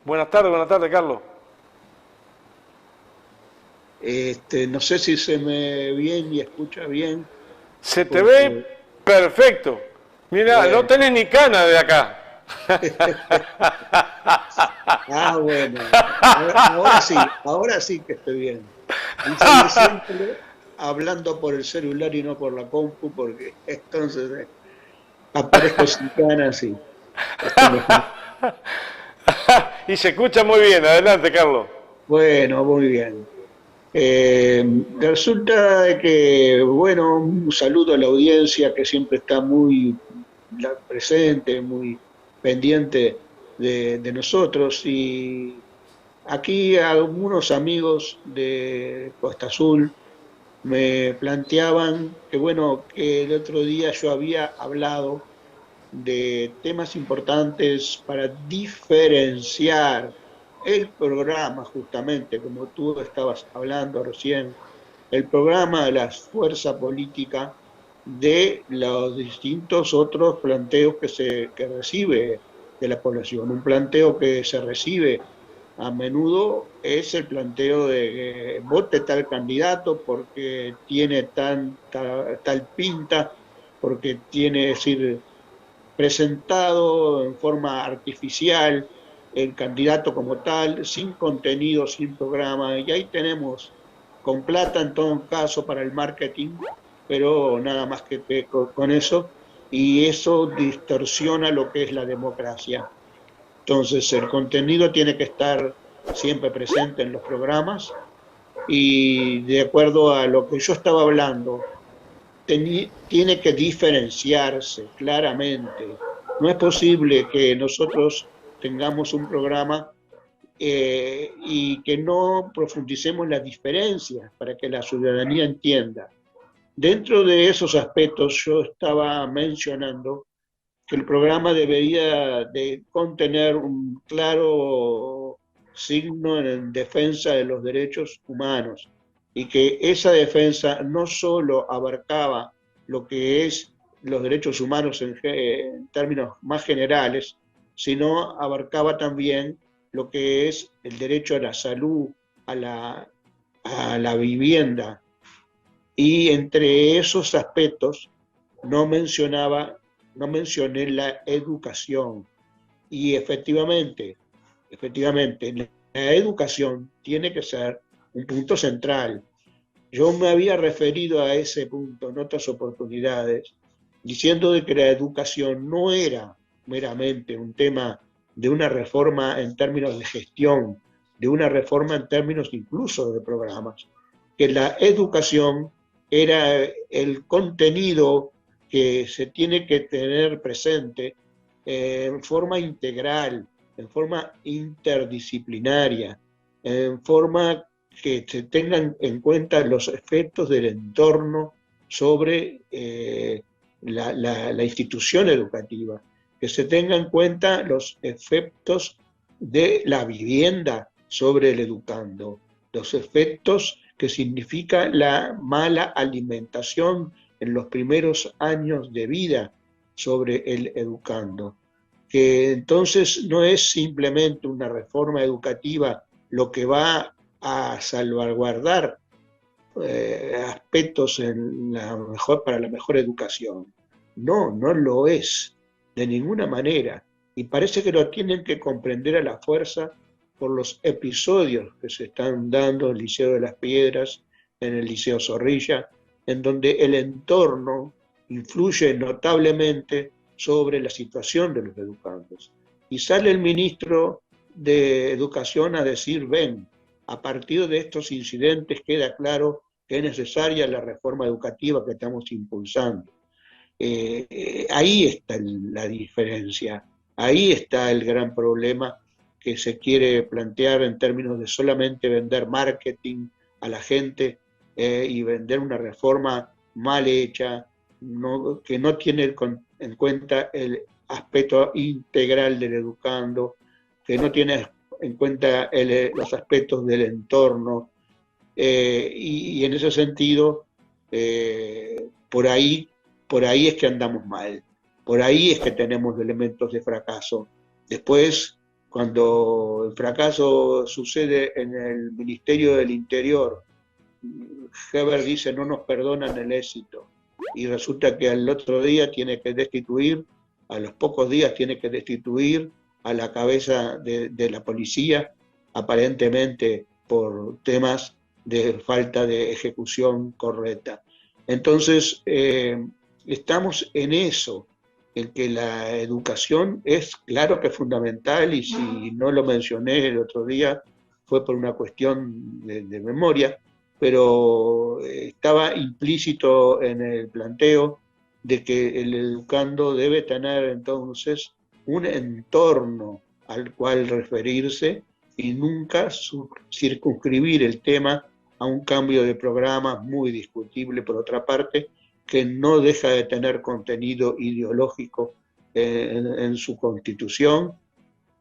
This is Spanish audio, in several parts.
Buenas tardes, Carlos. No sé si se me ve bien y escucha bien, Se te porque, ve perfecto. Mira, no bueno, tenés ni cana de acá. bueno, ahora sí que estoy bien. Quise ir siempre hablando por el celular y no por la compu, porque entonces aparezco sin ganas y está mejor. Y se escucha muy bien. Adelante, Carlos. Bueno, muy bien. Eh, Resulta de que, bueno, un saludo a la audiencia que siempre está muy presente, muy pendiente de nosotros. Y aquí algunos amigos de Costa Azul me planteaban que, bueno, que el otro día yo había hablado de temas importantes para diferenciar el programa, justamente, como tú estabas hablando recién, el programa de la fuerza política de los distintos otros planteos que recibe de la población. Un planteo que se recibe a menudo es el planteo de que vote tal candidato porque tiene tal pinta, porque tiene, es decir, presentado en forma artificial el candidato como tal, sin contenido, sin programa, y ahí tenemos con plata en todo caso para el marketing, pero nada más que con eso, y eso distorsiona lo que es la democracia. Entonces, el contenido tiene que estar siempre presente en los programas y de acuerdo a lo que yo estaba hablando, tiene que diferenciarse claramente. No es posible que nosotros tengamos un programa y que no profundicemos las diferencias para que la ciudadanía entienda. Dentro de esos aspectos yo estaba mencionando que el programa debería de contener un claro signo en defensa de los derechos humanos y que esa defensa no solo abarcaba lo que es los derechos humanos en términos más generales, sino abarcaba también lo que es el derecho a la salud, a la vivienda. Y entre esos aspectos no mencionaba, no mencioné la educación. Y efectivamente, la educación tiene que ser un punto central. Yo me había referido a ese punto en otras oportunidades, diciendo de que la educación no era meramente un tema de una reforma en términos de gestión, de una reforma en términos incluso de programas, que la educación era el contenido que se tiene que tener presente en forma integral, en forma interdisciplinaria, en forma que se tengan en cuenta los efectos del entorno sobre la institución educativa, que se tengan en cuenta los efectos de la vivienda sobre el educando, los efectos que significa la mala alimentación en los primeros años de vida sobre el educando, que entonces no es simplemente una reforma educativa lo que va a salvaguardar aspectos para la mejor educación. No, no lo es, de ninguna manera. Y parece que lo tienen que comprender a la fuerza por los episodios que se están dando en el Liceo de las Piedras, en el Liceo Zorrilla, en donde el entorno influye notablemente sobre la situación de los educandos. Y sale el ministro de Educación a decir, ven, a partir de estos incidentes queda claro que es necesaria la reforma educativa que estamos impulsando. Ahí está la diferencia, ahí está el gran problema que se quiere plantear en términos de solamente vender marketing a la gente y vender una reforma mal hecha, que no tiene en cuenta el aspecto integral del educando, que no tiene en cuenta los aspectos del entorno, y en ese sentido, por ahí es que andamos mal, por ahí es que tenemos elementos de fracaso. Después, Cuando el fracaso sucede en el Ministerio del Interior, Heber dice no nos perdonan el éxito y resulta que al otro día tiene que destituir, a los pocos días tiene que destituir a la cabeza de la policía, aparentemente por temas de falta de ejecución correcta. Entonces, estamos en eso, en que la educación es claro que es fundamental y si no lo mencioné el otro día fue por una cuestión de memoria, pero estaba implícito en el planteo de que el educando debe tener entonces un entorno al cual referirse y nunca circunscribir el tema a un cambio de programa muy discutible, por otra parte, que no deja de tener contenido ideológico en su constitución,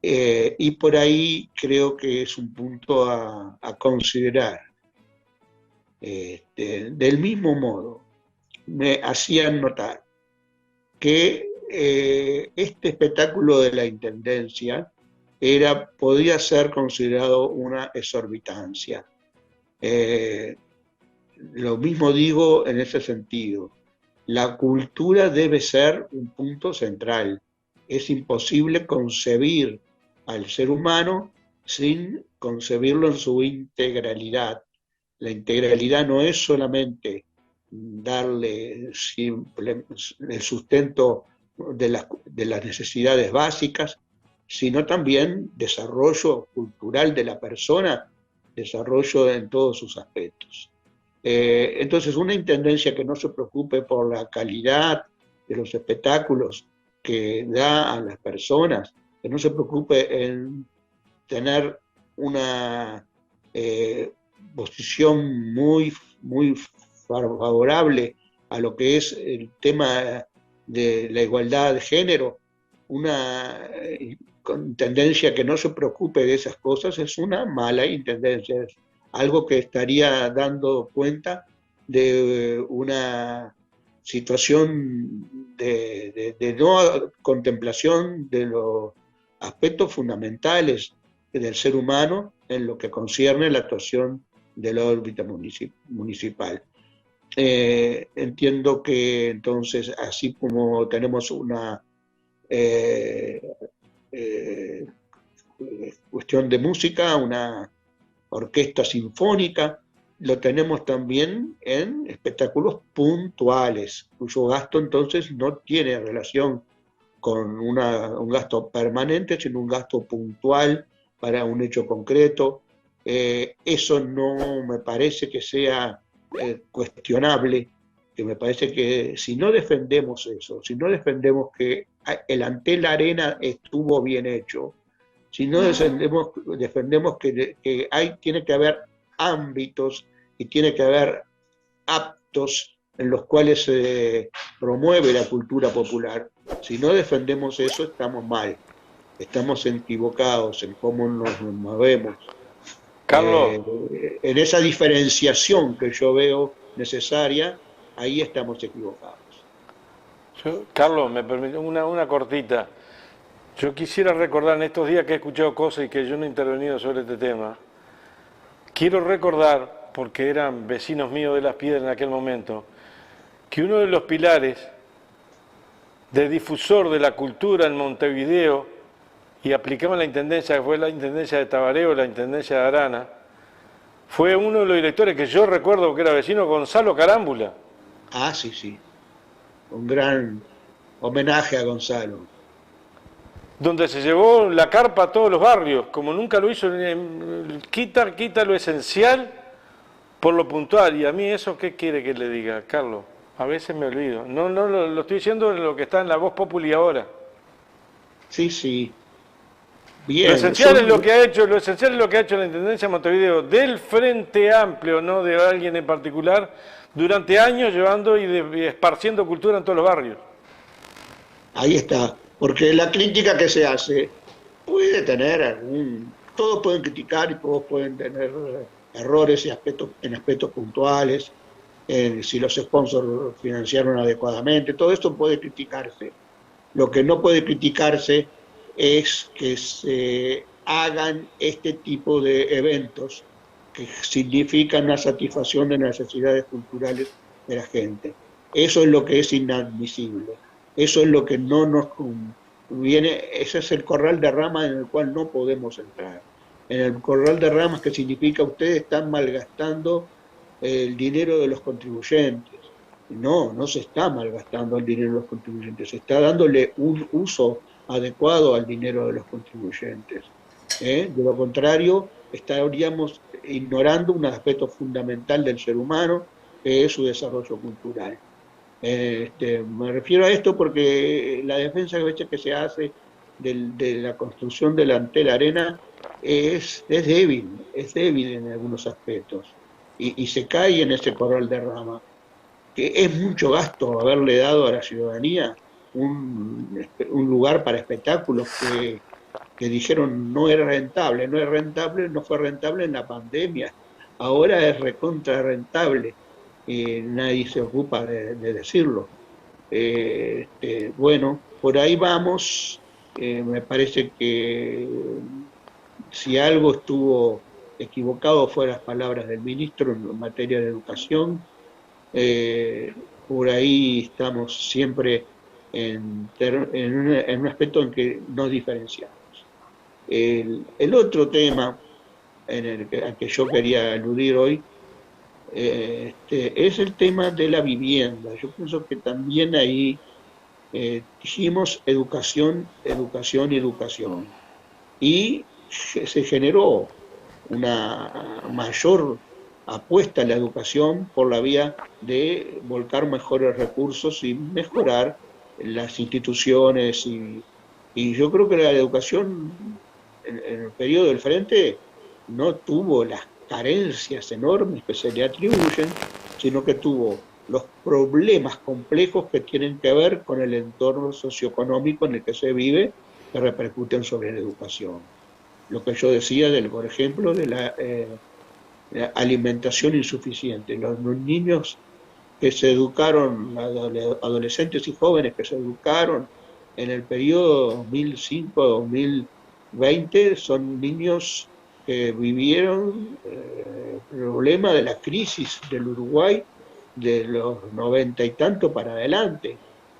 y por ahí creo que es un punto a considerar. Del mismo modo, me hacían notar que este espectáculo de la Intendencia podía ser considerado una exorbitancia. Lo mismo digo en ese sentido. La cultura debe ser un punto central. Es imposible concebir al ser humano sin concebirlo en su integralidad. La integralidad no es solamente darle el sustento de las necesidades básicas, sino también desarrollo cultural de la persona, desarrollo en todos sus aspectos. Entonces, una intendencia que no se preocupe por la calidad de los espectáculos que da a las personas, que no se preocupe en tener una posición muy favorable a lo que es el tema de la igualdad de género, una intendencia que no se preocupe de esas cosas es una mala intendencia, es algo que estaría dando cuenta de una situación de no contemplación de los aspectos fundamentales del ser humano en lo que concierne la actuación de la órbita municipal. Entiendo que entonces, así como tenemos una cuestión de música, una orquesta sinfónica, lo tenemos también en espectáculos puntuales, cuyo gasto entonces no tiene relación con un gasto permanente, sino un gasto puntual para un hecho concreto. Eso no me parece que sea cuestionable, que me parece que si no defendemos eso, si no defendemos que el Antel Arena estuvo bien hecho, si no defendemos que tiene que haber ámbitos y tiene que haber actos en los cuales se promueve la cultura popular, si no defendemos eso estamos mal, estamos equivocados en cómo nos movemos. Carlos, En esa diferenciación que yo veo necesaria, ahí estamos equivocados. Carlos, me permite una cortita. Yo quisiera recordar en estos días que he escuchado cosas y que yo no he intervenido sobre este tema. Quiero recordar, porque eran vecinos míos de Las Piedras en aquel momento, que uno de los pilares de difusor de la cultura en Montevideo, y aplicaban la intendencia, que fue la intendencia de Tabaré o la intendencia de Arana, fue uno de los directores que yo recuerdo que era vecino, Gonzalo Carámbula. Ah, sí, sí. Un gran homenaje a Gonzalo. Donde se llevó la carpa a todos los barrios, como nunca lo hizo, quita lo esencial por lo puntual. Y a mí eso, ¿qué quiere que le diga, Carlos? A veces me olvido. No, lo estoy diciendo en lo que está en la Voz Populi ahora. Sí, sí. Bien. Lo esencial es lo que ha hecho la Intendencia de Montevideo del Frente Amplio, no de alguien en particular, durante años llevando y esparciendo cultura en todos los barrios. Ahí está. Porque la crítica que se hace puede tener todos pueden criticar y todos pueden tener errores y en aspectos puntuales, si los sponsors financiaron adecuadamente, todo esto puede criticarse. Lo que no puede criticarse es que se hagan este tipo de eventos que significan una satisfacción de necesidades culturales de la gente. Eso es lo que es inadmisible. Eso es lo que no nos conviene. Ese es el corral de ramas en el cual no podemos entrar. En el corral de ramas, que significa ustedes están malgastando el dinero de los contribuyentes. No, no se está malgastando el dinero de los contribuyentes, se está dándole un uso adecuado al dinero de los contribuyentes. De lo contrario, estaríamos ignorando un aspecto fundamental del ser humano, que es su desarrollo cultural. Me refiero a esto porque la defensa que se hace de la construcción del Antel Arena es débil en algunos aspectos, y se cae en ese corral de rama, que es mucho gasto haberle dado a la ciudadanía un lugar para espectáculos que dijeron no era rentable, no es rentable, no fue rentable en la pandemia, ahora es recontra rentable y nadie se ocupa de decirlo. Bueno, por ahí vamos. Me parece que si algo estuvo equivocado fue las palabras del ministro en materia de educación. Por ahí estamos siempre en un aspecto en que nos diferenciamos. El otro tema al que yo quería aludir hoy es el tema de la vivienda. Yo pienso que también ahí dijimos educación, educación y educación. Y se generó una mayor apuesta a la educación por la vía de volcar mejores recursos y mejorar las instituciones. Y yo creo que la educación en el periodo del Frente no tuvo las carencias enormes que se le atribuyen, sino que tuvo los problemas complejos que tienen que ver con el entorno socioeconómico en el que se vive, que repercuten sobre la educación. Lo que yo decía, por ejemplo, de la alimentación insuficiente. Los niños que se educaron, adolescentes y jóvenes que se educaron en el periodo 2005-2020, son niños que vivieron el problema de la crisis del Uruguay de los 90 y tanto para adelante,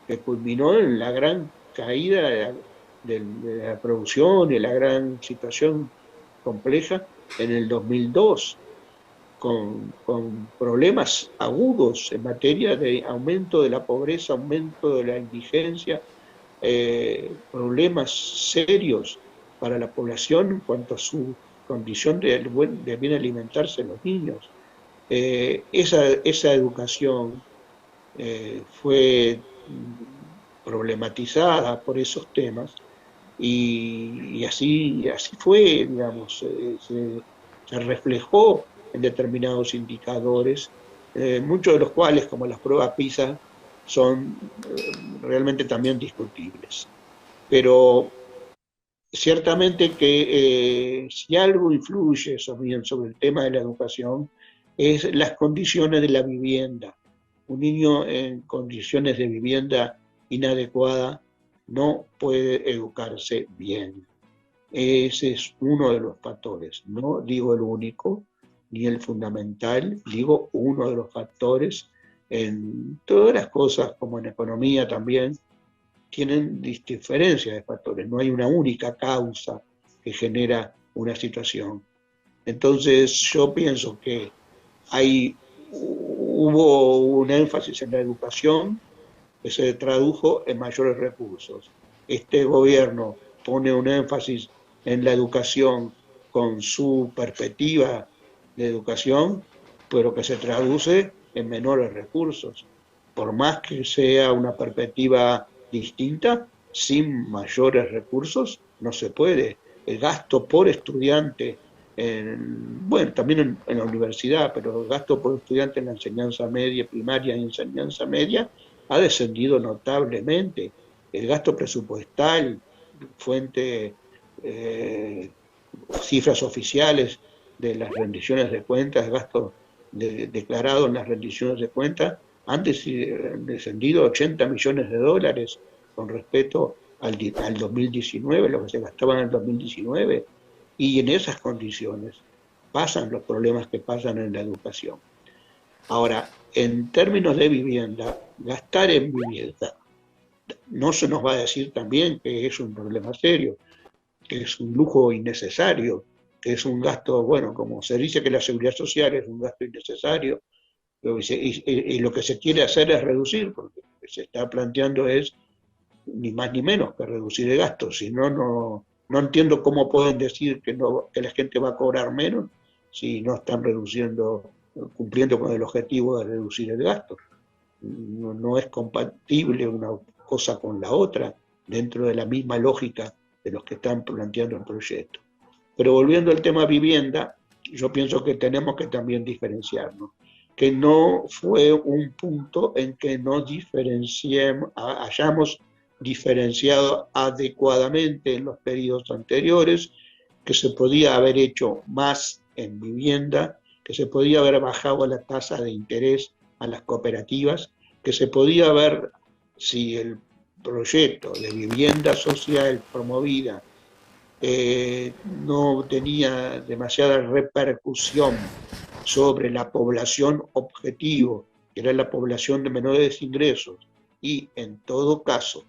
que culminó en la gran caída de la producción y la gran situación compleja en el 2002, con problemas agudos en materia de aumento de la pobreza, aumento de la indigencia, problemas serios para la población en cuanto a su condición de bien alimentarse los niños. Esa educación fue problematizada por esos temas y así fue, digamos, se reflejó en determinados indicadores, muchos de los cuales, como las pruebas PISA, son realmente también discutibles. Pero ciertamente que si algo influye sobre el tema de la educación es las condiciones de la vivienda. Un niño en condiciones de vivienda inadecuada no puede educarse bien. Ese es uno de los factores, no digo el único ni el fundamental, digo uno de los factores. En todas las cosas, como en economía también, tienen diferencias de factores, no hay una única causa que genera una situación. Entonces yo pienso que hubo un énfasis en la educación que se tradujo en mayores recursos. Este gobierno pone un énfasis en la educación con su perspectiva de educación, pero que se traduce en menores recursos. Por más que sea una perspectiva distinta, sin mayores recursos no se puede. El gasto por estudiante, bueno, también en la universidad, pero el gasto por estudiante en la enseñanza media, primaria y enseñanza media, ha descendido notablemente. El gasto presupuestal, fuente, cifras oficiales de las rendiciones de cuentas, gasto declarado en las rendiciones de cuentas, han descendido 80 millones de dólares con respecto al 2019, lo que se gastaba en el 2019, y en esas condiciones pasan los problemas que pasan en la educación. Ahora, en términos de vivienda, gastar en vivienda no se nos va a decir también que es un problema serio, que es un lujo innecesario, que es un gasto, bueno, como se dice que la seguridad social es un gasto innecesario, y lo que se quiere hacer es reducir, porque lo que se está planteando es ni más ni menos que reducir el gasto, si no, no entiendo cómo pueden decir que, no, que la gente va a cobrar menos si no están reduciendo, cumpliendo con el objetivo de reducir el gasto. No, no es compatible una cosa con la otra dentro de la misma lógica de los que están planteando el proyecto. Pero volviendo al tema vivienda, yo pienso que tenemos que también diferenciarnos, que no fue un punto en que no diferenciemos, hayamos diferenciado adecuadamente en los periodos anteriores, que se podía haber hecho más en vivienda, que se podía haber bajado la tasa de interés a las cooperativas, que se podía haber, si el proyecto de vivienda social promovida no tenía demasiada repercusión sobre la población objetivo, que era la población de menores ingresos, y en todo caso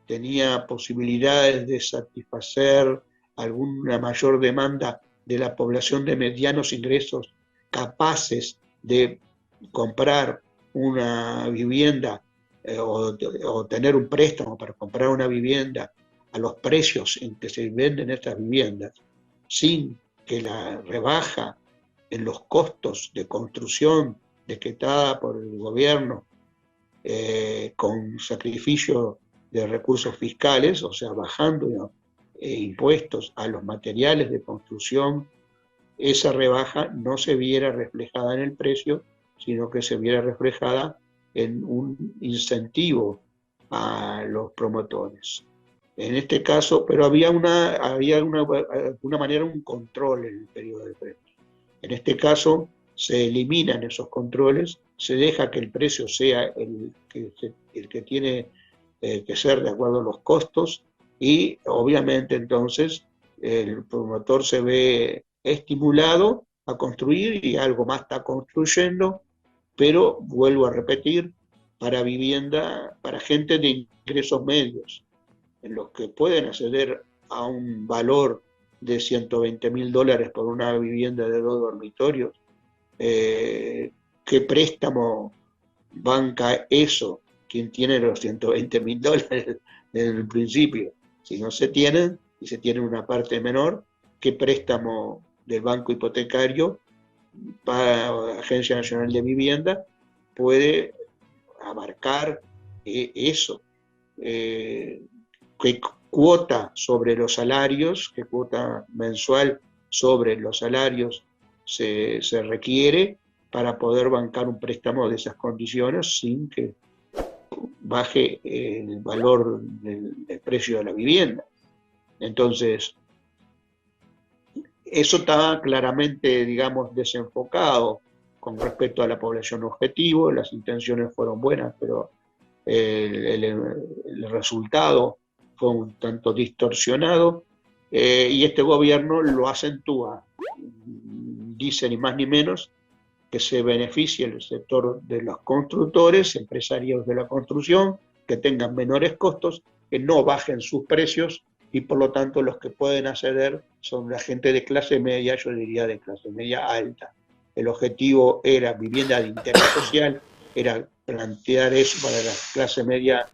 tenía posibilidades de satisfacer alguna mayor demanda de la población de medianos ingresos capaces de comprar una vivienda o tener un préstamo para comprar una vivienda a los precios en que se venden estas viviendas, sin que la rebaja en los costos de construcción decretada por el gobierno con sacrificio de recursos fiscales, o sea, bajando impuestos a los materiales de construcción, esa rebaja no se viera reflejada en el precio, sino que se viera reflejada en un incentivo a los promotores. En este caso, pero había de alguna manera un control en el periodo de premio. En este caso, se eliminan esos controles, se deja que el precio sea el que tiene que ser de acuerdo a los costos, y obviamente entonces el promotor se ve estimulado a construir y algo más está construyendo, pero vuelvo a repetir, para vivienda, para gente de ingresos medios, en los que pueden acceder a un valor de $120.000 por una vivienda de 2 dormitorios. ¿Qué préstamo banca eso? ¿Quién tiene los $120.000 desde el principio? Si no se tienen, y se tiene una parte menor, ¿qué préstamo del banco hipotecario para la Agencia Nacional de Vivienda puede abarcar eso? ¿Qué cuota sobre los salarios, qué cuota mensual sobre los salarios se requiere para poder bancar un préstamo de esas condiciones sin que baje el valor del precio de la vivienda? Entonces, eso está claramente, digamos, desenfocado con respecto a la población objetivo. Las intenciones fueron buenas, pero el resultado fue un tanto distorsionado, y este gobierno lo acentúa. Dice ni más ni menos que se beneficie el sector de los constructores, empresarios de la construcción, que tengan menores costos, que no bajen sus precios, y por lo tanto los que pueden acceder son la gente de clase media, yo diría de clase media alta. El objetivo era vivienda de interés social, era plantear eso para la clase media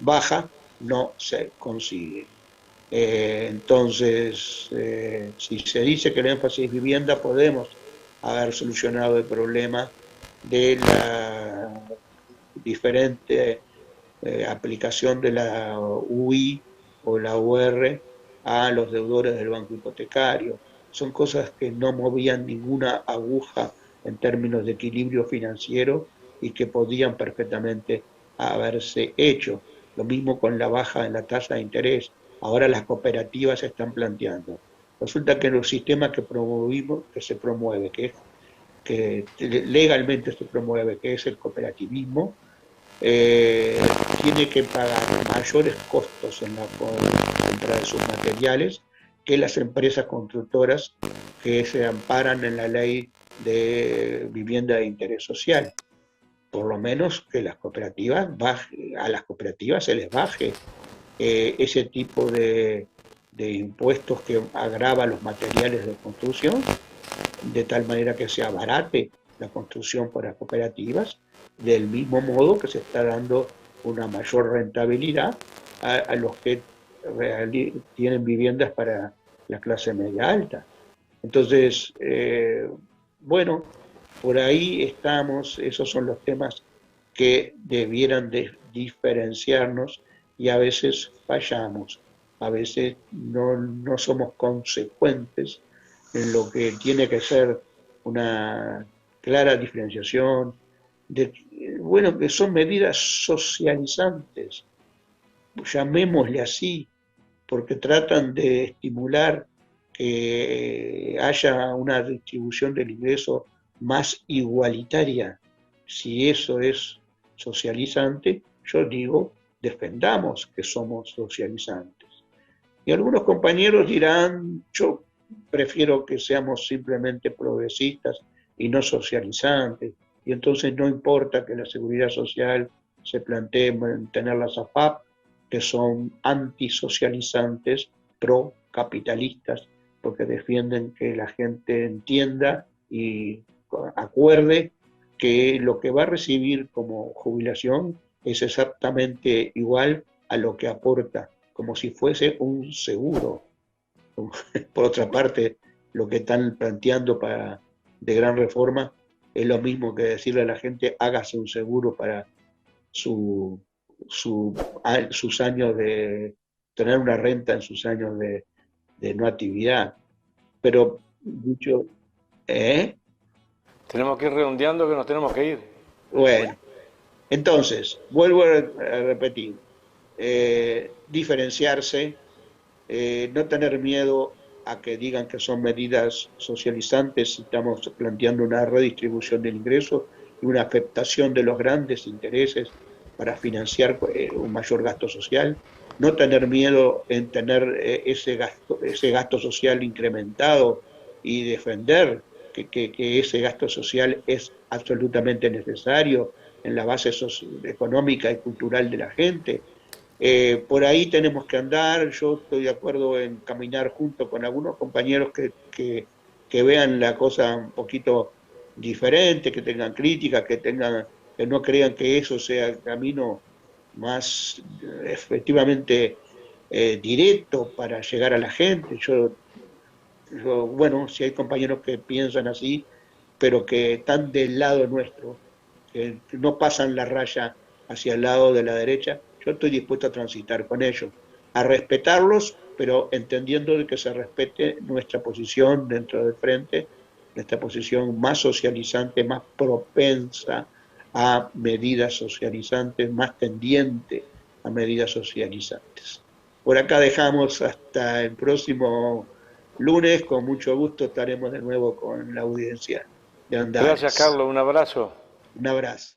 baja, no se consigue. Entonces, si se dice que el énfasis es vivienda, podemos haber solucionado el problema de la diferente aplicación de la UI o la UR a los deudores del banco hipotecario. Son cosas que no movían ninguna aguja en términos de equilibrio financiero y que podían perfectamente haberse hecho. Lo mismo con la baja en la tasa de interés. Ahora las cooperativas se están planteando. Resulta que el sistema que promovimos, que se promueve, que legalmente se promueve, que es el cooperativismo, tiene que pagar mayores costos en la compra de sus materiales que las empresas constructoras que se amparan en la ley de vivienda de interés social. Por lo menos que las cooperativas a las cooperativas se les baje ese tipo de impuestos que agrava los materiales de construcción, de tal manera que se abarate la construcción por las cooperativas, del mismo modo que se está dando una mayor rentabilidad a los que tienen viviendas para la clase media alta. Entonces, bueno, por ahí estamos, esos son los temas que debieran de diferenciarnos y a veces fallamos, a veces no somos consecuentes en lo que tiene que ser una clara diferenciación de, bueno, que son medidas socializantes, llamémosle así, porque tratan de estimular que haya una distribución del ingreso más igualitaria. Si eso es socializante, yo digo, defendamos que somos socializantes. Y algunos compañeros dirán, yo prefiero que seamos simplemente progresistas y no socializantes, y entonces no importa que la seguridad social se plantee mantener las AFAP, que son antisocializantes, pro-capitalistas, porque defienden que la gente entienda y acuerde que lo que va a recibir como jubilación es exactamente igual a lo que aporta, como si fuese un seguro. Por otra parte, lo que están planteando de gran reforma es lo mismo que decirle a la gente hágase un seguro para su, sus años de tener una renta en sus años de no actividad. Pero dicho, ¿eh? Tenemos que ir redondeando que nos tenemos que ir. Bueno, entonces, vuelvo a repetir, diferenciarse, no tener miedo a que digan que son medidas socializantes si estamos planteando una redistribución del ingreso y una afectación de los grandes intereses para financiar un mayor gasto social, no tener miedo en tener ese gasto social incrementado y defender que ese gasto social es absolutamente necesario en la base económica y cultural de la gente. Por ahí tenemos que andar, yo estoy de acuerdo en caminar junto con algunos compañeros que vean la cosa un poquito diferente, que tengan críticas, que no crean que eso sea el camino más efectivamente directo para llegar a la gente. Bueno, si hay compañeros que piensan así, pero que están del lado nuestro, que no pasan la raya hacia el lado de la derecha, yo estoy dispuesto a transitar con ellos, a respetarlos, pero entendiendo de que se respete nuestra posición dentro del frente, nuestra posición más socializante, más propensa a medidas socializantes, más tendiente a medidas socializantes. Por acá dejamos hasta el próximo lunes, con mucho gusto estaremos de nuevo con la audiencia de Gracias, Andares. Carlos. Un abrazo. Un abrazo.